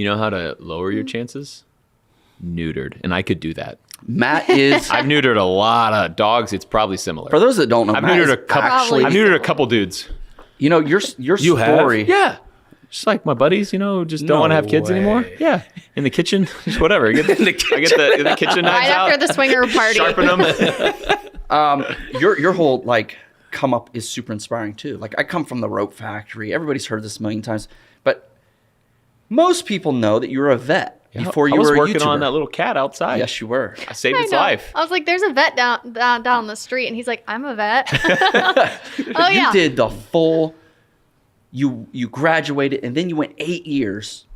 You know how to lower your chances? Neutered. And I could do that. Matt is... I've neutered a lot of dogs. It's probably similar. For those that don't know, I've Matt neutered is I've neutered a couple dudes. You know, your You story... have? Yeah. Just like my buddies, who just don't want to have kids anymore. Yeah. In the kitchen, just whatever. I get the kitchen knives Right out. after the swinger party. Sharpen them. Your whole, come up is super inspiring, too. Like, I come from the rope factory. Everybody's heard this a million times. But most people know that you were a vet before you were a YouTuber. I was working on that little cat outside. Yes, you were. I saved its life. I was like, there's a vet down the street. And he's like, I'm a vet. Oh, yeah. You did the full... You graduated, and then you went 8 years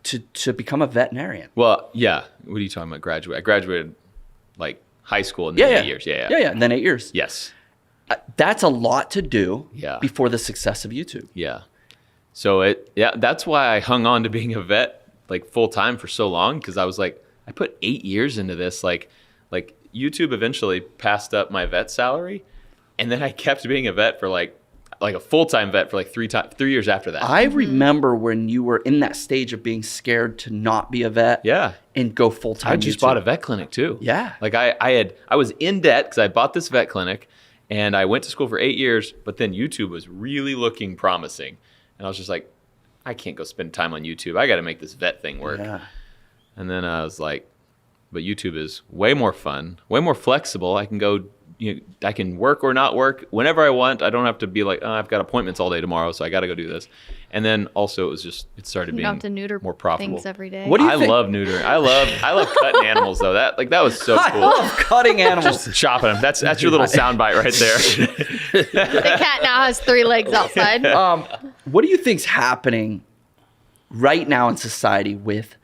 to become a veterinarian. Well, yeah. What are you talking about, graduate? I graduated, high school in 8 years. Yeah, and then 8 years. Yes. That's a lot to do before the success of YouTube. Yeah. So that's why I hung on to being a vet full time for so long, because I was like, I put 8 years into this. Like YouTube eventually passed up my vet salary, and then I kept being a vet for like a full-time vet for 3 years after that. I remember when you were in that stage of being scared to not be a vet and go full-time. I just bought a vet clinic too. Yeah. I was in debt because I bought this vet clinic, and I went to school for 8 years, but then YouTube was really looking promising. And I was just like, I can't go spend time on YouTube. I got to make this vet thing work. Yeah. And then I was like, but YouTube is way more fun, way more flexible. I can go, I can work or not work whenever I want. I don't have to be like, oh, I've got appointments all day tomorrow, so I got to go do this. And then also it started being to neuter more profitable. Things every day. What do you think? love neutering. I love cutting animals though. That was so cool. I love cutting animals. Just chopping them. That's your little soundbite right there. The cat now has 3 legs outside. What do you think's happening right now in society with,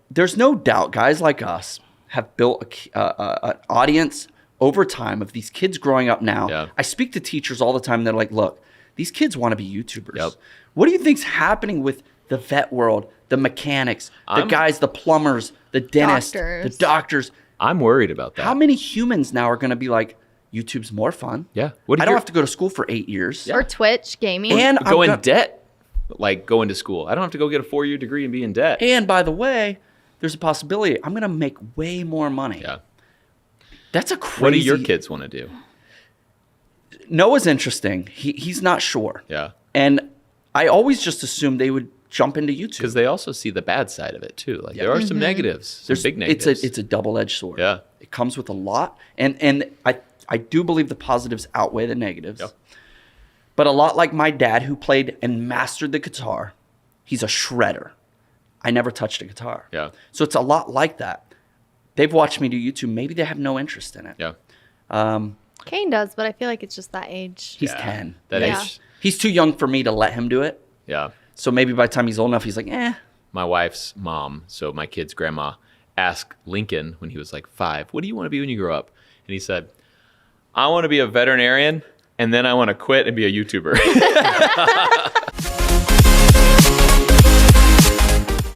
there's no doubt guys like us have built an audience over time of these kids growing up now. Yeah. I speak to teachers all the time. They're like, look, these kids want to be YouTubers. Yep. What do you think's happening with the vet world, the mechanics, the guys, the plumbers, the dentists, the doctors? I'm worried about that. How many humans now are going to be like, YouTube's more fun? Yeah. I don't have to go to school for 8 years. Or Twitch, gaming. And go in debt, go into school. I don't have to go get a 4-year degree and be in debt. And by the way, there's a possibility I'm going to make way more money. Yeah. That's a crazy... What do your kids want to do? Noah's interesting. He's not sure. Yeah. And I always just assumed they would jump into YouTube. Because they also see the bad side of it too. There are some negatives, some big negatives. It's a double-edged sword. Yeah. It comes with a lot. And I do believe the positives outweigh the negatives. Yep. But a lot like my dad, who played and mastered the guitar, he's a shredder. I never touched a guitar. Yeah. So it's a lot like that. They've watched me do YouTube. Maybe they have no interest in it. Yeah. Kane does, but I feel like it's just that age. He's 10. That age. He's too young for me to let him do it. Yeah. So maybe by the time he's old enough, he's like, eh. My wife's mom, so my kid's grandma, asked Lincoln when he was 5, what do you want to be when you grow up? And he said, I want to be a veterinarian, and then I want to quit and be a YouTuber.